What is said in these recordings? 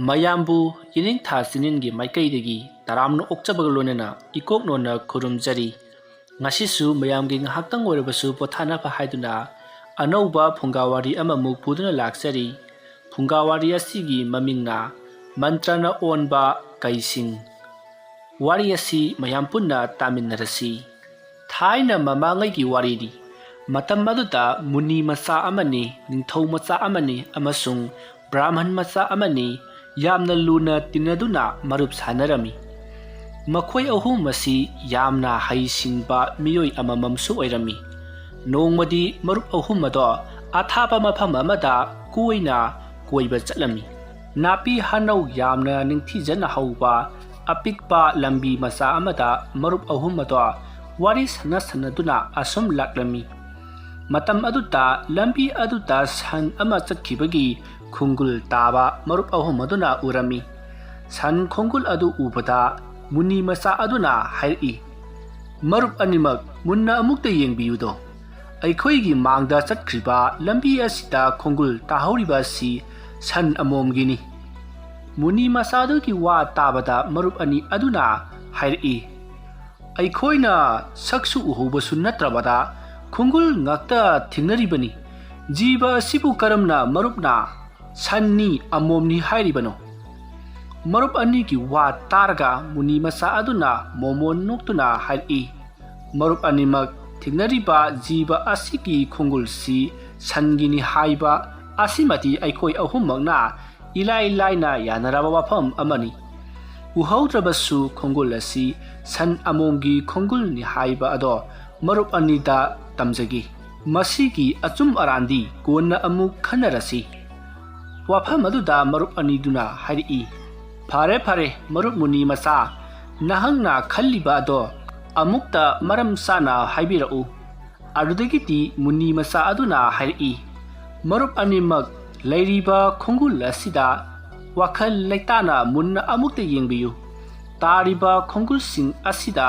ꯃꯌꯥꯝꯕꯨ ꯌꯦꯅꯤꯡꯊꯥ ꯆꯤꯅꯤꯟꯒꯤ ꯃꯥꯏꯀꯩꯗꯒꯤ ꯇꯔꯥꯝꯅ ꯑꯣꯛꯆꯕꯒ ꯂꯣꯏꯅꯅ ꯏꯀꯣꯛꯅꯣꯟꯅ ꯈꯨꯔꯨꯝꯖꯔꯤ꯫ ꯉꯁꯤꯁꯨ ꯃꯌꯥꯝꯒꯤ ꯉꯥꯏꯍꯥꯛꯇꯪ ꯑꯣꯏꯔꯕꯁꯨ ꯄꯣꯊꯥꯅꯕ ꯍꯥꯏꯗꯨꯅ ꯑꯅꯧꯕ ꯐꯨꯡꯒꯥꯋꯥꯔꯤ ꯑꯃꯃꯨꯛ ꯄꯨꯗꯨꯅ ꯂꯥꯛꯆꯔꯤ꯫ ꯐꯨꯡꯒꯥꯋꯥꯔꯤ ꯑꯁꯤꯒꯤ ꯃꯃꯤꯡꯅ ꯃꯟꯇ꯭ꯔꯅ ꯑꯣꯟꯕ ꯀꯩꯁꯤꯡ꯫ ꯋꯥꯔꯤ ꯑꯁꯤ ꯃꯌꯥꯝ ꯄꯨꯟꯅ ꯇꯥꯃꯤꯟꯅꯔꯁꯤ꯫ ꯊꯥꯏꯅ ꯃꯃꯥꯡꯉꯩꯒꯤ ꯋꯥꯔꯤꯅꯤ꯫ ꯃꯇꯝ ꯑꯗꯨꯗ ꯃꯨꯅꯤ ꯃꯆꯥ ꯑꯃꯅꯤ, ꯅꯤꯡꯊꯧ ꯃꯆꯥ ꯑꯃꯅꯤ ꯑꯃꯁꯨꯡ ꯕ꯭ꯔꯥꯍꯃꯟ ꯃꯆꯥ ꯑꯃꯅꯤ ꯌꯥꯝꯅ ꯂꯨꯅ ꯇꯤꯟꯅꯗꯨꯅ ꯃꯔꯨꯞ ꯁꯥꯟꯅꯔꯝꯃꯤ꯫ ꯃꯈꯣꯏ ꯑꯍꯨꯝ ꯑꯁꯤ ꯌꯥꯝꯅ ꯍꯩꯁꯤꯡꯕ ꯃꯤꯑꯣꯏ ꯑꯃꯃꯝꯁꯨ ꯑꯣꯏꯔꯝꯃꯤ꯫ ꯅꯣꯡꯃꯗꯤ ꯃꯔꯨꯞ ꯑꯍꯨꯝ ꯑꯗꯣ ꯑꯊꯥꯞꯄ ꯃꯐꯝ ꯑꯃꯗ ꯀꯣꯏꯅ ꯀꯣꯏꯕ ꯆꯠꯂꯝꯃꯤ꯫ ꯅꯥꯄꯤ ꯍꯅꯧ ꯌꯥꯝꯅ ꯅꯤꯡꯊꯤꯖꯅ ꯍꯧꯕ ꯑꯄꯤꯛꯄ ꯂꯝꯕꯤ ꯃꯆꯥ ꯑꯃꯗ ꯃꯔꯨꯞ ꯑꯍꯨꯝ ꯑꯗꯣ ꯋꯥꯔꯤ ꯁꯥꯟꯅꯗꯨꯅ ꯑꯁꯨꯝ ꯂꯥꯛꯂꯝꯃꯤ꯫ ꯃꯇꯝ ꯑꯗꯨꯗ ꯂꯝꯕꯤ ꯑꯗꯨꯗ ꯁꯟ ꯑꯃ ꯆꯠꯈꯤꯕꯒꯤ ꯈꯣꯡꯒꯨꯜ ꯇꯥꯕ ꯃꯔꯨꯞ ꯑꯍꯨꯝ ꯑꯗꯨꯅ ꯎꯔꯝꯃꯤ꯫ ꯁꯟ ꯈꯣꯡꯒꯨꯜ ꯑꯗꯨ ꯎꯕꯗ ꯃꯨꯅꯤ ꯃꯆꯥ ꯑꯗꯨꯅ ꯍꯥꯏꯔꯛꯏ, "ꯃꯔꯨꯞ ꯑꯅꯤꯃꯛ ꯃꯨꯟꯅ ꯑꯃꯨꯛꯇ ꯌꯦꯡꯕꯤꯌꯨꯗꯣ, ꯑꯩꯈꯣꯏꯒꯤ ꯃꯥꯡꯗ ꯆꯠꯈ꯭ꯔꯤꯕ ꯂꯝꯕꯤ ꯑꯁꯤꯗ ꯈꯣꯡꯒꯨꯜ ꯇꯥꯍꯧꯔꯤꯕ ꯑꯁꯤ ꯁꯟ ꯑꯃꯣꯝꯒꯤꯅꯤ꯫ ꯃꯨꯅꯤ ꯃꯆꯥꯗꯨꯒꯤ ꯋꯥ ꯇꯥꯕꯗ ꯃꯔꯨꯞ ꯑꯅꯤ ꯑꯗꯨꯅ ꯍꯥꯏꯔꯛꯏ, "ꯑꯩꯈꯣꯏꯅ ꯁꯛꯁꯨ ꯎꯍꯧꯕꯁꯨ ꯅꯠꯇ꯭ꯔꯕꯗ ꯈꯣꯡꯒꯨꯜ ꯉꯥꯛꯇ ꯊꯦꯡꯅꯔꯤꯕꯅꯤ꯫ ꯖꯤꯕ ꯑꯁꯤꯕꯨ ꯀꯔꯝꯅ ꯃꯔꯨꯞꯅ ꯁꯟꯅꯤ ꯑꯃꯣꯝꯅꯤ ꯍꯥꯏꯔꯤꯕꯅꯣ?" ꯃꯔꯨꯞ ꯑꯅꯤꯒꯤ ꯋꯥ ꯇꯥꯔꯒ ꯃꯨꯅꯤ ꯃꯆꯥ ꯑꯗꯨꯅ ꯃꯣꯃꯣꯟ ꯅꯣꯛꯇꯨꯅ ꯍꯥꯏꯔꯛꯏ, "ꯃꯔꯨꯞ ꯑꯅꯤꯃꯛ ꯊꯦꯡꯅꯔꯤꯕ ꯖꯤꯕ ꯑꯁꯤꯒꯤ ꯈꯣꯡꯒꯨꯜꯁꯤ ꯁꯟꯒꯤꯅꯤ ꯍꯥꯏꯕ ꯑꯁꯤꯃꯗꯤ ꯑꯩꯈꯣꯏ ꯑꯍꯨꯝꯃꯛꯅ ꯏꯂꯥꯏ ꯂꯥꯏꯅ ꯌꯥꯅꯔꯕ ꯋꯥꯐꯝ ꯑꯃꯅꯤ꯫ ꯎꯍꯧꯗ꯭ꯔꯕꯁꯨ ꯈꯣꯡꯒꯨꯜ ꯑꯁꯤ ꯁꯟ ꯑꯃꯣꯝꯒꯤ ꯈꯣꯡꯒꯨꯜꯅꯤ ꯍꯥꯏꯕ ꯑꯗꯣ ꯃꯔꯨꯞ ꯑꯅꯤꯗ ꯇꯝꯖꯒꯦ꯫ ꯃꯁꯤꯒꯤ ꯑꯆꯨꯝ ꯑꯔꯥꯟꯗꯤ ꯀꯣꯟꯅ ꯑꯃꯨꯛ ꯈꯟꯅꯔꯁꯤ." ꯋꯥꯐꯝ ꯑꯗꯨꯗ ꯃꯔꯨꯞ ꯑꯅꯤꯗꯨꯅ ꯍꯥꯏꯔꯛꯏ, "ꯐꯔꯦ ꯐꯔꯦ ꯃꯔꯨꯞ ꯃꯨꯅꯤ ꯃꯆꯥ, ꯅꯍꯥꯛꯅ ꯈꯜꯂꯤꯕ ꯑꯗꯣ ꯑꯃꯨꯛꯇ ꯃꯔꯝ ꯆꯥꯅ ꯍꯥꯏꯕꯤꯔꯛꯎ." ꯑꯗꯨꯗꯒꯤꯗꯤ ꯃꯨꯅꯤ ꯃꯆꯥ ꯑꯗꯨꯅ ꯍꯥꯏꯔꯛꯏ, "ꯃꯔꯨꯞ ꯑꯅꯤꯃꯛ ꯂꯩꯔꯤꯕ ꯈꯣꯡꯒꯨꯜ ꯑꯁꯤꯗ ꯋꯥꯈꯜ ꯂꯩꯇꯥꯅ ꯃꯨꯟꯅ ꯑꯃꯨꯛꯇ ꯌꯦꯡꯕꯤꯌꯨ꯫ ꯇꯥꯔꯤꯕ ꯈꯣꯡꯒꯨꯜꯁꯤꯡ ꯑꯁꯤꯗ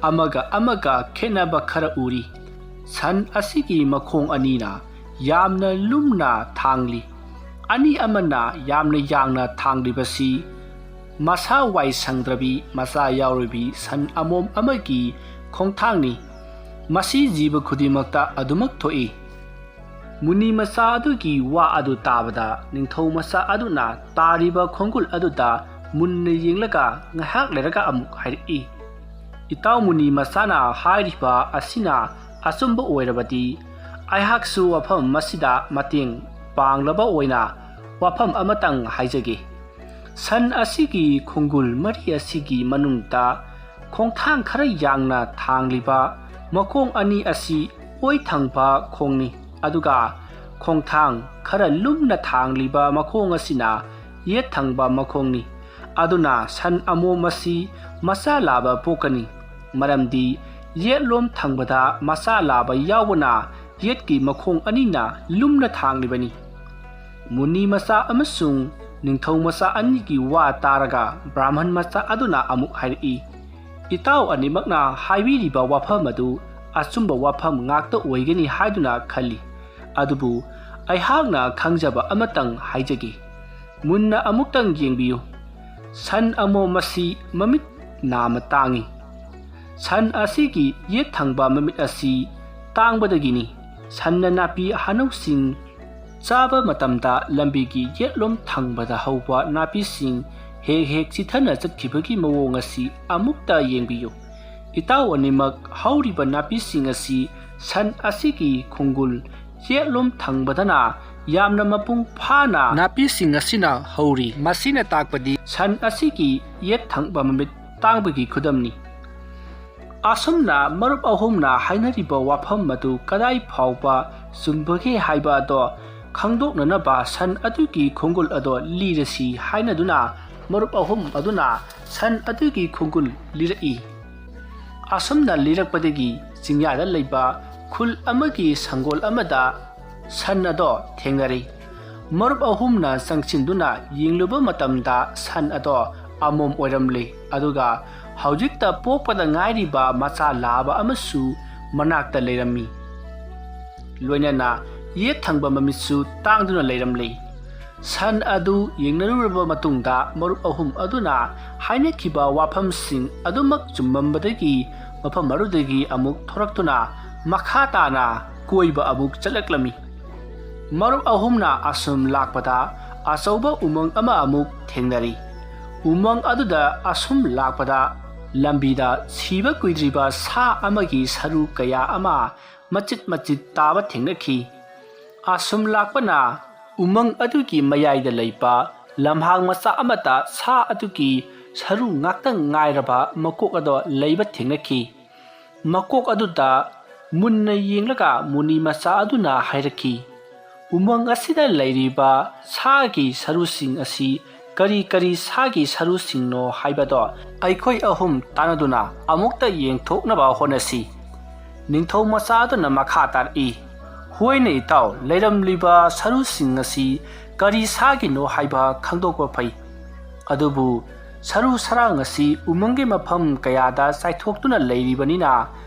ꯑꯃꯒ ꯑꯃꯒ ꯈꯦꯠꯅꯕ ꯈꯔ ꯎꯔꯤ꯫ ꯁꯟ ꯑꯁꯤꯒꯤ ꯃꯈꯣꯡ ꯑꯅꯤꯅ ꯌꯥꯝꯅ ꯂꯨꯝꯅ ꯊꯥꯡꯂꯤ꯫ ꯑꯅꯤ ꯑꯃꯅ ꯌꯥꯝꯅ ꯌꯥꯡꯅ ꯊꯥꯡꯂꯤꯕꯁꯤ ꯃꯁꯥ ꯋꯥꯏ ꯁꯪꯗ꯭ꯔꯕꯤ ꯃꯆꯥ ꯌꯥꯎꯔꯕꯤ ꯁꯟ ꯑꯃꯣꯝ ꯑꯃꯒꯤ ꯈꯣꯡꯊꯥꯡꯅꯤ꯫ ꯃꯁꯤ ꯖꯤꯕ ꯈꯨꯗꯤꯡꯃꯛꯇ ꯑꯗꯨꯃꯛ ꯊꯣꯛꯏ." ꯃꯨꯅꯤ ꯃꯆꯥ ꯑꯗꯨꯒꯤ ꯋꯥ ꯑꯗꯨ ꯇꯥꯕꯗ ꯅꯤꯡꯊꯧ ꯃꯆꯥ ꯑꯗꯨꯅ ꯇꯥꯔꯤꯕ ꯈꯣꯡꯒꯨꯜ ꯑꯗꯨꯗ ꯃꯨꯟꯅ ꯌꯦꯡꯂꯒ ꯉꯥꯏꯍꯥꯛ ꯂꯩꯔꯒ ꯑꯃꯨꯛ ꯍꯥꯏꯔꯛꯏ, "ꯏꯇꯥꯎ ꯃꯨꯅꯤ ꯃꯆꯥꯅ ꯍꯥꯏꯔꯤꯕ ꯑꯁꯤꯅ ꯑꯆꯨꯝꯕ ꯑꯣꯏꯔꯕꯗꯤ ꯑꯩꯍꯥꯛꯁꯨ ꯋꯥꯐꯝ ꯑꯁꯤꯗ ꯃꯇꯦꯡ ꯄꯥꯡꯂꯕ ꯑꯣꯏꯅ ꯋꯥꯐꯝ ꯑꯃꯇꯪ ꯍꯥꯏꯖꯒꯦ꯫ ꯁꯟ ꯑꯁꯤꯒꯤ ꯈꯣꯡꯒꯨꯜ ꯃꯔꯤ ꯑꯁꯤꯒꯤ ꯃꯅꯨꯡꯗ ꯈꯣꯡꯊꯥꯡ ꯈꯔ ꯌꯥꯡꯅ ꯊꯥꯡꯂꯤꯕ ꯃꯈꯣꯡ ꯑꯅꯤ ꯑꯁꯤ ꯑꯣꯏ ꯊꯪꯕ ꯈꯣꯡꯅꯤ, ꯑꯗꯨꯒ ꯈꯣꯡꯊꯥꯡ ꯈꯔ ꯂꯨꯝꯅ ꯊꯥꯡꯂꯤꯕ ꯃꯈꯣꯡ ꯑꯁꯤꯅ ꯌꯦꯠ ꯊꯪꯕ ꯃꯈꯣꯡꯅꯤ꯫ ꯑꯗꯨꯅ ꯁꯟ ꯑꯃꯣꯝ ꯑꯁꯤ ꯃꯆꯥ ꯂꯥꯕ ꯄꯣꯛꯀꯅꯤ, ꯃꯔꯝꯗꯤ ꯌꯦꯠꯂꯣꯝ ꯊꯪꯕꯗ ꯃꯆꯥ ꯂꯥꯕ ꯌꯥꯎꯕꯅ ꯌꯦꯠꯀꯤ ꯃꯈꯣꯡ ꯑꯅꯤꯅ ꯂꯨꯝꯅ ꯊꯥꯡꯂꯤꯕꯅꯤ." ꯃꯨꯅꯤ ꯃꯆꯥ ꯑꯃꯁꯨꯡ ꯅꯤꯡꯊꯧ ꯃꯆꯥ ꯑꯅꯤꯒꯤ ꯋꯥ ꯇꯥꯔꯒ ꯕ꯭ꯔꯥꯍꯃꯟ ꯃꯆꯥ ꯑꯗꯨꯅ ꯑꯃꯨꯛ ꯍꯥꯏꯔꯛꯏ, "ꯏꯇꯥꯎ ꯑꯅꯤꯃꯛꯅ ꯍꯥꯏꯕꯤꯔꯤꯕ ꯋꯥꯐꯝ ꯑꯗꯨ ꯑꯆꯨꯝꯕ ꯋꯥꯐꯝ ꯉꯥꯛꯇ ꯑꯣꯏꯒꯅꯤ ꯍꯥꯏꯗꯨꯅ ꯈꯜꯂꯤ꯫ ꯑꯗꯨꯕꯨ ꯑꯩꯍꯥꯛꯅ ꯈꯪꯖꯕ ꯑꯃꯇꯪ ꯍꯥꯏꯖꯒꯦ꯫ ꯃꯨꯟꯅ ꯑꯃꯨꯛꯇꯪ ꯌꯦꯡꯕꯤꯌꯨ꯫ ꯁꯟ ꯑꯃꯣꯝ ꯑꯁꯤ ꯃꯃꯤꯠ ꯅꯥꯝꯃ ꯇꯥꯡꯏ꯫ ꯁꯟ ꯑꯁꯤꯒꯤ ꯌꯦꯠ ꯊꯪꯕ ꯃꯃꯤꯠ ꯑꯁꯤ ꯇꯥꯡꯕꯗꯒꯤꯅꯤ ꯁꯟꯅ ꯅꯥꯄꯤ ꯍꯅꯧꯁꯤꯡ ꯆꯥꯕ ꯃꯇꯝꯗ ꯂꯝꯕꯤꯒꯤ ꯌꯦꯠꯂꯣꯝ ꯊꯪꯕꯗ ꯍꯧꯕ ꯅꯥꯄꯤꯁꯤꯡ ꯍꯦꯛ ꯍꯦꯛ ꯆꯤꯊꯅ ꯆꯠꯈꯤꯕꯒꯤ ꯃꯑꯣꯡ ꯑꯁꯤ ꯑꯃꯨꯛꯇ ꯌꯦꯡꯕꯤꯌꯨ꯫ ꯏꯇꯥꯎ ꯑꯅꯤꯃꯛ ꯍꯧꯔꯤꯕ ꯅꯥꯄꯤꯁꯤꯡ ꯑꯁꯤ ꯁꯟ ꯑꯁꯤꯒꯤ ꯈꯣꯡꯒꯨꯜ ꯌꯦꯠꯂꯣꯝ ꯊꯪꯕꯗꯅ ꯌꯥꯝꯅ ꯃꯄꯨꯡ ꯐꯥꯅ ꯅꯥꯄꯤꯁꯤꯡ ꯑꯁꯤꯅ ꯍꯧꯔꯤ꯫ ꯃꯁꯤꯅ ꯇꯥꯛꯄꯗꯤ ꯁꯟ ꯑꯁꯤꯒꯤ ꯌꯦꯠ ꯊꯪꯕ ꯃꯃꯤꯠ ꯇꯥꯡꯕꯒꯤ ꯈꯨꯗꯝꯅꯤ." ꯑꯁꯨꯝꯅ ꯃꯔꯨꯞ ꯑꯍꯨꯝꯅ ꯍꯥꯏꯅꯔꯤꯕ ꯋꯥꯐꯝ ꯑꯗꯨ ꯀꯗꯥꯏ ꯐꯥꯎꯕ ꯆꯨꯝꯕꯒꯦ ꯍꯥꯏꯕ ꯑꯗꯣ ꯈꯪꯗꯣꯛꯅꯅꯕ ꯁꯟ ꯑꯗꯨꯒꯤ ꯈꯣꯡꯒꯨꯜ ꯑꯗꯣ ꯂꯤꯔꯁꯤ ꯍꯥꯏꯅꯗꯨꯅ ꯃꯔꯨꯞ ꯑꯍꯨꯝ ꯑꯗꯨꯅ ꯁꯟ ꯑꯗꯨꯒꯤ ꯈꯣꯡꯒꯨꯜ ꯂꯤꯔꯛꯏ꯫ ꯑꯁꯨꯝꯅ ꯂꯤꯔꯛꯄꯗꯒꯤ ꯆꯤꯡꯌꯥꯗ ꯂꯩꯕ ꯈꯨꯜ ꯑꯃꯒꯤ ꯁꯪꯒꯣꯜ ꯑꯃꯗ ꯁꯟ ꯑꯗꯣ ꯊꯦꯡꯅꯔꯤ꯫ ꯃꯔꯨꯞ ꯑꯍꯨꯝꯅ ꯆꯪꯁꯤꯟꯗꯨꯅ ꯌꯦꯡꯂꯨꯕ ꯃꯇꯝꯗ ꯁꯟ ꯑꯗꯣ ꯑꯃꯣꯝ ꯑꯣꯏꯔꯝꯂꯤ, ꯑꯗꯨꯒ ꯍꯧꯖꯤꯛꯇ ꯄꯣꯛꯄꯗ ꯉꯥꯏꯔꯤꯕ ꯃꯆꯥ ꯂꯥꯕ ꯑꯃꯁꯨ ꯃꯅꯥꯛꯇ ꯂꯩꯔꯝꯃꯤ꯫ ꯂꯣꯏꯅꯅ ꯌꯦꯠ ꯊꯪꯕ ꯃꯃꯤꯠꯁꯨ ꯇꯥꯡꯗꯨꯅ ꯂꯩꯔꯝꯂꯤ꯫ ꯁꯟ ꯑꯗꯨ ꯌꯦꯡꯅꯔꯨꯔꯕ ꯃꯇꯨꯡꯗ ꯃꯔꯨꯞ ꯑꯍꯨꯝ ꯑꯗꯨꯅ ꯍꯥꯏꯅꯈꯤꯕ ꯋꯥꯐꯝꯁꯤꯡ ꯑꯗꯨꯃꯛ ꯆꯨꯝꯃꯝꯕꯗꯒꯤ ꯃꯐꯝ ꯑꯗꯨꯗꯒꯤ ꯑꯃꯨꯛ ꯊꯣꯔꯛꯇꯨꯅ ꯃꯈꯥ ꯇꯥꯅ ꯀꯣꯏꯕ ꯑꯃꯨꯛ ꯆꯠꯂꯛꯂꯝꯃꯤ꯫ ꯃꯔꯨꯞ ꯑꯍꯨꯝꯅ ꯑꯁꯨꯝ ꯂꯥꯛꯄꯗ ꯑꯆꯧꯕ ꯎꯃꯪ ꯑꯃ ꯑꯃꯨꯛ ꯊꯦꯡꯅꯔꯤ꯫ ꯎꯃꯪ ꯑꯗꯨꯗ ꯑꯁꯨꯝ ꯂꯥꯛꯄꯗ ꯂꯝꯕꯤꯗ ꯁꯤꯕ ꯀꯨꯏꯗ꯭ꯔꯤꯕ ꯁꯥ ꯑꯃꯒꯤ ꯁꯔꯨ ꯀꯌꯥ ꯑꯃ ꯃꯆꯤꯠ ꯃꯆꯤꯠ ꯇꯥꯕ ꯊꯦꯡꯅꯈꯤ꯫ ꯑꯁꯨꯝ ꯂꯥꯛꯄꯅ ꯎꯃꯪ ꯑꯗꯨꯒꯤ ꯃꯌꯥꯏꯗ ꯂꯩꯕ ꯂꯝꯍꯥꯡ ꯃꯆꯥ ꯑꯃꯗ ꯁꯥ ꯑꯗꯨꯒꯤ ꯁꯔꯨ ꯉꯥꯛꯇꯪ ꯉꯥꯏꯔꯕ ꯃꯀꯣꯛ ꯑꯗꯣ ꯂꯩꯕ ꯊꯦꯡꯅꯈꯤ꯫ ꯃꯀꯣꯛ ꯑꯗꯨꯗ ꯃꯨꯟꯅ ꯌꯦꯡꯂꯒ ꯃꯨꯅꯤ ꯃꯆꯥ ꯑꯗꯨꯅ ꯍꯥꯏꯔꯛꯈꯤ, ꯎꯃꯪ ꯑꯁꯤꯗ ꯂꯩꯔꯤꯕ ꯁꯥꯒꯤ ꯁꯔꯨꯁꯤꯡ ꯑꯁꯤ ꯀꯔꯤ ꯀꯔꯤ ꯁꯥꯒꯤ ꯁꯔꯨꯁꯤꯡꯅꯣ ꯍꯥꯏꯕꯗꯣ ꯑꯩꯈꯣꯏ ꯑꯍꯨꯝ ꯇꯥꯟꯅꯗꯨꯅ ꯑꯃꯨꯛꯇ ꯌꯦꯡꯊꯣꯛꯅꯕ ꯍꯣꯠꯅꯁꯤ꯫ ꯅꯤꯡꯊꯧ ꯃꯆꯥ ꯑꯗꯨꯅ ꯃꯈꯥ ꯇꯥꯔꯛꯏ, ꯍꯣꯏꯅꯦ ꯏꯇꯥꯎ, ꯂꯩꯔꯝꯂꯤꯕ ꯁꯔꯨꯁꯤꯡ ꯑꯁꯤ ꯀꯔꯤ ꯁꯥꯒꯤꯅꯣ ꯍꯥꯏꯕ ꯈꯪꯗꯣꯛꯄ ꯐꯩ, ꯑꯗꯨꯕꯨ ꯁꯔꯨ ꯁꯔꯥꯡ ꯑꯁꯤ ꯎꯃꯪꯒꯤ ꯃꯐꯝ ꯀꯌꯥꯗ ꯆꯥꯏꯊꯣꯛꯇꯨꯅ ꯂꯩꯔꯤꯕꯅꯤꯅ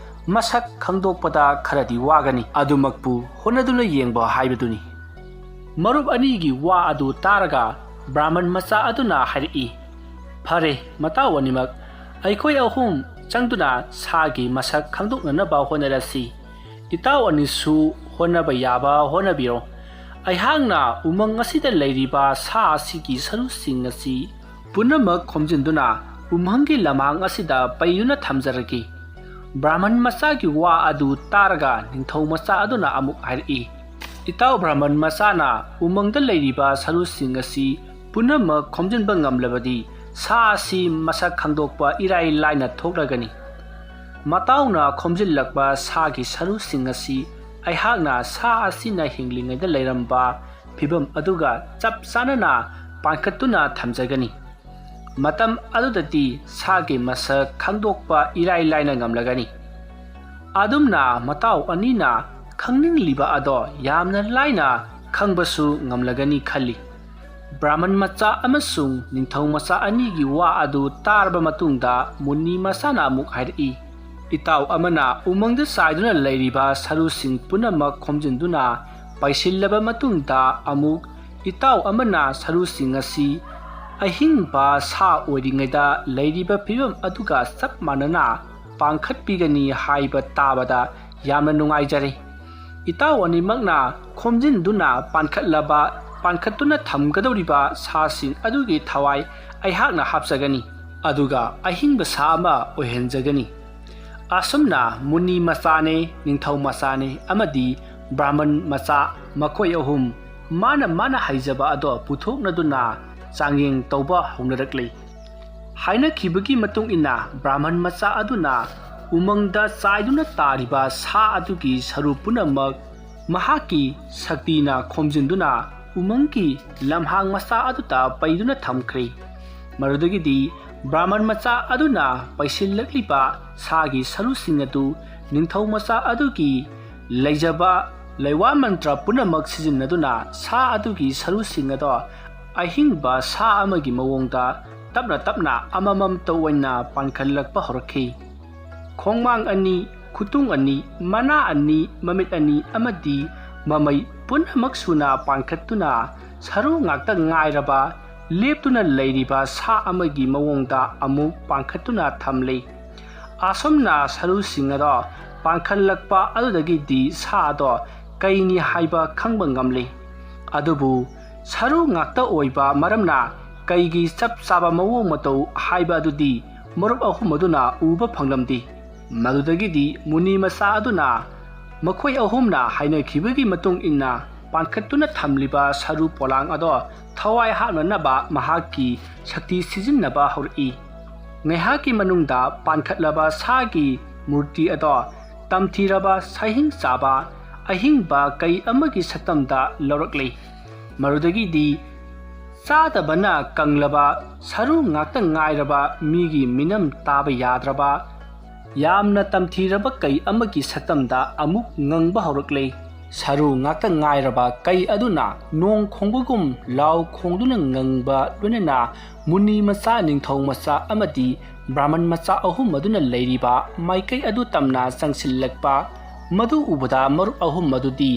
ꯃꯁꯛ ꯈꯪꯗꯣꯛꯄꯗ ꯈꯔꯗꯤ ꯋꯥꯒꯅꯤ, ꯑꯗꯨꯃꯛꯄꯨ ꯍꯣꯠꯅꯗꯨꯅ ꯌꯦꯡꯕ ꯍꯥꯏꯕꯗꯨꯅꯤ꯫ ꯃꯔꯨꯞ ꯑꯅꯤꯒꯤ ꯋꯥ ꯑꯗꯨ ꯇꯥꯔꯒ ꯕ꯭ꯔꯥꯍꯃꯟ ꯃꯆꯥ ꯑꯗꯨꯅ ꯍꯥꯏꯔꯛꯏ, ꯐꯔꯦ ꯃꯇꯥꯎ ꯑꯅꯤꯃꯛ, ꯑꯩꯈꯣꯏ ꯑꯍꯨꯝ ꯆꯪꯗꯨꯅ ꯁꯥꯒꯤ ꯃꯁꯛ ꯈꯪꯗꯣꯛꯅꯅꯕ ꯍꯣꯠꯅꯔꯁꯤ꯫ ꯏꯇꯥꯎ ꯑꯅꯤꯁꯨ ꯍꯣꯠꯅꯕ ꯌꯥꯕ ꯍꯣꯠꯅꯕꯤꯔꯣ꯫ ꯑꯩꯍꯥꯛꯅ ꯎꯃꯪ ꯑꯁꯤꯗ ꯂꯩꯔꯤꯕ ꯁꯥ ꯑꯁꯤꯒꯤ ꯁꯔꯨꯁꯤꯡ ꯑꯁꯤ ꯄꯨꯝꯅꯃꯛ ꯈꯣꯝꯖꯤꯟꯗꯨꯅ ꯎꯃꯪꯒꯤ ꯂꯝꯍꯥꯡ ꯑꯁꯤꯗ ꯄꯩꯗꯨꯅ ꯊꯝꯖꯔꯒꯦ꯫ ꯕ꯭ꯔꯥꯍꯃꯟ ꯃꯆꯥꯒꯤ ꯋꯥ ꯑꯗꯨ ꯇꯥꯔꯒ ꯅꯤꯡꯊꯧ ꯃꯆꯥ ꯑꯗꯨꯅ ꯑꯃꯨꯛ ꯍꯥꯏꯔꯛꯏ, ꯏꯇꯥꯎ ꯕ꯭ꯔꯥꯍꯃꯟ ꯃꯆꯥꯅ ꯎꯃꯪꯗ ꯂꯩꯔꯤꯕ ꯁꯔꯨꯁꯤꯡ ꯑꯁꯤ ꯄꯨꯝꯅꯃꯛ ꯈꯣꯝꯖꯤꯟꯕ ꯉꯝꯂꯕꯗꯤ ꯁꯥ ꯑꯁꯤ ꯃꯁꯛ ꯈꯪꯗꯣꯛꯄ ꯏꯔꯥꯏ ꯂꯥꯏꯅ ꯊꯣꯛꯂꯒꯅꯤ꯫ ꯃꯇꯥꯎꯅ ꯈꯣꯝꯖꯤꯜꯂꯛꯄ ꯁꯥꯒꯤ ꯁꯔꯨꯁꯤꯡ ꯑꯁꯤ ꯑꯩꯍꯥꯛꯅ ꯁꯥ ꯑꯁꯤꯅ ꯍꯤꯡꯂꯤꯉꯩꯗ ꯂꯩꯔꯝꯕ ꯐꯤꯕꯝ ꯑꯗꯨꯒ ꯆꯞ ꯆꯥꯅꯅ ꯄꯥꯟꯈꯠꯇꯨꯅ ꯊꯝꯖꯒꯅꯤ꯫ ꯃꯇꯝ ꯑꯗꯨꯗꯗꯤ ꯁꯥꯒꯤ ꯃꯁꯛ ꯈꯪꯗꯣꯛꯄ ꯏꯔꯥꯏ ꯂꯥꯏꯅ ꯉꯝꯂꯒꯅꯤ꯫ ꯑꯗꯨꯝꯅ ꯃꯇꯥꯎ ꯑꯅꯤꯅ ꯈꯪꯅꯤꯡꯂꯤꯕ ꯑꯗꯣ ꯌꯥꯝꯅ ꯂꯥꯏꯅ ꯈꯪꯕꯁꯨ ꯉꯝꯂꯒꯅꯤ ꯈꯜꯂꯤ꯫ ꯕ꯭ꯔꯥꯍꯃꯟ ꯃꯆꯥ ꯑꯃꯁꯨꯡ ꯅꯤꯡꯊꯧ ꯃꯆꯥ ꯑꯅꯤꯒꯤ ꯋꯥ ꯑꯗꯨ ꯇꯥꯔꯕ ꯃꯇꯨꯡꯗ ꯃꯨꯅꯤ ꯃꯆꯥꯅ ꯑꯃꯨꯛ ꯍꯥꯏꯔꯛꯏ, ꯏꯇꯥꯎ ꯑꯃꯅ ꯎꯃꯪꯗ ꯆꯥꯏꯗꯨꯅ ꯂꯩꯔꯤꯕ ꯁꯔꯨꯁꯤꯡ ꯄꯨꯝꯅꯃꯛ ꯈꯣꯝꯖꯤꯟꯗꯨꯅ ꯄꯩꯁꯤꯜꯂꯕ ꯃꯇꯨꯡꯗ ꯑꯃꯨꯛ ꯏꯇꯥꯎ ꯑꯃꯅ ꯁꯔꯨꯁꯤꯡ ꯑꯁꯤ ꯑꯍꯤꯡꯕ ꯁꯥ ꯑꯣꯏꯔꯤꯉꯩꯗ ꯂꯩꯔꯤꯕ ꯐꯤꯕꯝ ꯑꯗꯨꯒ ꯆꯞ ꯃꯥꯟꯅꯅ ꯄꯥꯡꯈꯠꯄꯤꯒꯅꯤ ꯍꯥꯏꯕ ꯇꯥꯕꯗ ꯌꯥꯝꯅ ꯅꯨꯡꯉꯥꯏꯖꯔꯦ꯫ ꯏꯇꯥꯎ ꯑꯅꯤꯃꯛꯅ ꯈꯣꯝꯖꯤꯟꯗꯨꯅ ꯄꯥꯟꯈꯠꯇꯨꯅ ꯊꯝꯒꯗꯧꯔꯤꯕ ꯁꯥꯁꯤꯡ ꯑꯗꯨꯒꯤ ꯊꯋꯥꯏ ꯑꯩꯍꯥꯛꯅ ꯍꯥꯞꯆꯒꯅꯤ, ꯑꯗꯨꯒ ꯑꯍꯤꯡꯕ ꯁꯥ ꯑꯃ ꯑꯣꯏꯍꯟꯖꯒꯅꯤ꯫ ꯑꯁꯨꯝꯅ ꯃꯨꯅꯤ ꯃꯆꯥꯅꯦ, ꯅꯤꯡꯊꯧ ꯃꯆꯥꯅꯦ ꯑꯃꯗꯤ ꯕ꯭ꯔꯥꯍꯃꯟ ꯃꯆꯥ ꯃꯈꯣꯏ ꯑꯍꯨꯝ ꯃꯥꯅ ꯍꯩꯖꯕ ꯑꯗꯣ ꯄꯨꯊꯣꯛꯅꯗꯨꯅ ꯆꯥꯡꯌꯦꯡ ꯇꯧꯕ ꯍꯧꯅꯔꯛꯂꯤ꯫ ꯍꯥꯏꯅꯈꯤꯕꯒꯤ ꯃꯇꯨꯡ ꯏꯟꯅ ꯕ꯭ꯔꯥꯍꯃꯟ ꯃꯆꯥ ꯑꯗꯨꯅ ꯎꯃꯪꯗ ꯆꯥꯏꯗꯨꯅ ꯇꯥꯔꯤꯕ ꯁꯥ ꯑꯗꯨꯒꯤ ꯁꯔꯨ ꯄꯨꯝꯅꯃꯛ ꯃꯍꯥꯛꯀꯤ ꯁꯛꯇꯤꯅ ꯈꯣꯝꯖꯤꯟꯗꯨꯅ ꯎꯃꯪꯒꯤ ꯂꯝꯍꯥꯡ ꯃꯆꯥ ꯑꯗꯨꯗ ꯄꯩꯗꯨꯅ ꯊꯝꯈ꯭ꯔꯦ꯫ ꯃꯗꯨꯗꯒꯤꯗꯤ ꯕ꯭ꯔꯥꯍꯃꯟ ꯃꯆꯥ ꯑꯗꯨꯅ ꯄꯩꯁꯤꯜꯂꯛꯂꯤꯕ ꯁꯥꯒꯤ ꯁꯔꯨꯁꯤꯡ ꯑꯗꯨ ꯅꯤꯡꯊꯧ ꯃꯆꯥ ꯑꯗꯨꯒꯤ ꯂꯩꯖꯕ ꯂꯩꯋꯥ ꯃꯟꯇ꯭ꯔ ꯄꯨꯝꯅꯃꯛ ꯁꯤꯖꯤꯟꯅꯗꯨꯅ ꯁꯥ ꯑꯗꯨꯒꯤ ꯁꯔꯨꯁꯤꯡ ꯑꯗꯣ ꯑꯍꯤꯡꯕ ꯁꯥ ꯑꯃꯒꯤ ꯃꯑꯣꯡꯗ ꯇꯞꯅ ꯇꯞꯅ ꯑꯃꯃꯝꯇ ꯑꯣꯏꯅ ꯄꯥꯟꯈꯠꯂꯛꯄ ꯍꯧꯔꯛꯈꯤ꯫ ꯈꯣꯡꯃꯥꯡ ꯑꯅꯤ, ꯈꯨꯇꯨꯡ ꯑꯅꯤ, ꯃꯅꯥ ꯑꯅꯤ, ꯃꯃꯤꯠ ꯑꯅꯤ ꯑꯃꯗꯤ ꯃꯃꯩ ꯄꯨꯝꯅꯃꯛ ꯁꯨꯅ ꯄꯥꯟꯈꯠꯇꯨꯅ ꯁꯔꯨ ꯉꯥꯛꯇ ꯉꯥꯏꯔꯕ ꯂꯦꯞꯇꯨꯅ ꯂꯩꯔꯤꯕ ꯁꯥ ꯑꯃꯒꯤ ꯃꯑꯣꯡꯗ ꯑꯃꯨꯛ ꯄꯥꯟꯈꯠꯇꯨꯅ ꯊꯝꯂꯤ꯫ ꯑꯁꯨꯝꯅ ꯁꯔꯨꯁꯤꯡ ꯑꯗꯣ ꯄꯥꯟꯈꯠꯂꯛꯄ ꯑꯗꯨꯗꯒꯤꯗꯤ ꯁꯥ ꯑꯗꯣ ꯀꯩꯅꯤ ꯍꯥꯏꯕ ꯈꯪꯕ ꯉꯝꯂꯤ꯫ ꯑꯗꯨꯕꯨ ꯁꯔꯨ ꯉꯥꯛꯇ ꯑꯣꯏꯕ ꯃꯔꯝꯅ ꯀꯩꯒꯤ ꯆꯞ ꯆꯥꯕ ꯃꯑꯣꯡ ꯃꯇꯧ ꯍꯥꯏꯕ ꯑꯗꯨꯗꯤ ꯃꯔꯨꯞ ꯑꯍꯨꯝ ꯑꯗꯨꯅ ꯎꯕ ꯐꯪꯂꯝꯗꯦ꯫ ꯃꯗꯨꯗꯒꯤꯗꯤ ꯃꯨꯅꯤ ꯃꯆꯥ ꯑꯗꯨꯅ ꯃꯈꯣꯏ ꯑꯍꯨꯝꯅ ꯍꯥꯏꯅꯈꯤꯕꯒꯤ ꯃꯇꯨꯡ ꯏꯟꯅ ꯄꯥꯟꯈꯠꯇꯨꯅ ꯊꯝꯂꯤꯕ ꯁꯔꯨ ꯄꯣꯂꯥꯡ ꯑꯗꯣ ꯊꯋꯥꯏ ꯍꯥꯞꯅꯅꯕ ꯃꯍꯥꯛꯀꯤ ꯁꯛꯇꯤ ꯁꯤꯖꯤꯟꯅꯕ ꯍꯧꯔꯛꯏ꯫ ꯉꯥꯏꯍꯥꯛꯀꯤ ꯃꯅꯨꯡꯗ ꯄꯥꯟꯈꯠꯂꯕ ꯁꯥꯒꯤ ꯃꯨꯔꯇꯤ ꯑꯗꯣ ꯇꯝꯊꯤꯔꯕ ꯁꯥꯍꯤꯡ ꯆꯥꯕ ꯑꯍꯤꯡꯕ ꯀꯩ ꯑꯃꯒꯤ ꯁꯛꯇꯝꯗ ꯂꯧꯔꯛꯂꯤ꯫ ꯃꯗꯨꯗꯒꯤꯗꯤ ꯆꯥꯗꯕꯅ ꯀꯪꯂꯕ ꯁꯔꯨ ꯉꯥꯛꯇ ꯉꯥꯏꯔꯕ ꯃꯤꯒꯤ ꯃꯤꯅꯝ ꯇꯥꯕ ꯌꯥꯗ꯭ꯔꯕ ꯌꯥꯝꯅ ꯇꯝꯊꯤꯔꯕ ꯀꯩ ꯑꯃꯒꯤ ꯁꯛꯇꯝꯗ ꯑꯃꯨꯛ ꯉꯪꯕ ꯍꯧꯔꯛꯂꯤ꯫ Saru ngakta ngairaba kai aduna nong khongbugum law khongduna ngangba lunena muni macha ningthau macha amadi brahman macha ahum maduna leiriba maikai adu tamna sangsilakpa madu ubada marup ahum madudi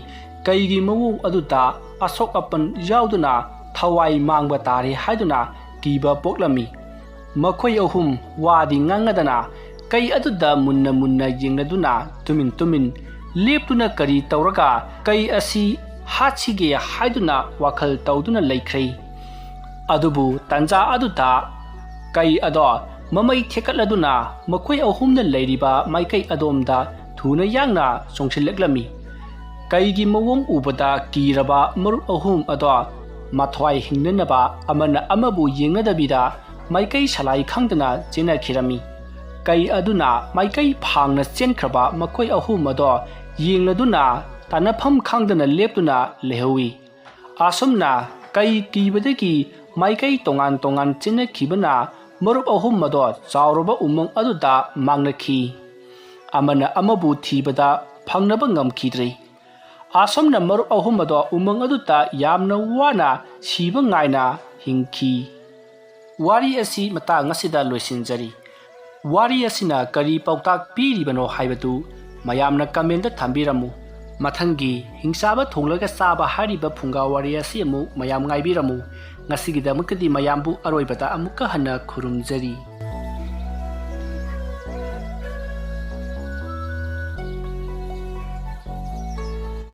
kaigi mawu aduta asok apan yauduna thawai mangba tare haiduna kiba poklami makhoi ahum wadi ngangadana kai aduda munna munna yengladuna tumin leptuna kari tauraga kai asi hachige haiduna wakhal tauduna laikhrei adubu tanja aduta kai ado mamai thekatladuna makhoi ahumna leiriba maikai adomda thuna yangna songsilaklami kaigi mawong ubada kiraba marup ahum ado mathwai hingnaba amana amabu yengadabida maikai salai khangdana chena khirami kai aduna maikai phangna chenkraba makhoi ahum ado yengladuna tanafam khangdana leptuna lehawi asumna kai kibadagi maikai tongan chena khibana marup ahum ado chawraba umang aduda mangnakhi amana amabu thibada phangnaba ngamkhidrei asomna marup ahum ado umang aduta yamna wana siba ngaina hingki wari asi mata ngasida loisinjari wari asina kari pautak piribano haibatu mayamna comment thambiramu mathangi hingsaba thonglaga saba hariba phunga wari asi amu mayam ngaibiramu ngasigidamukadi mayambu aroibata amuka hana khurumjari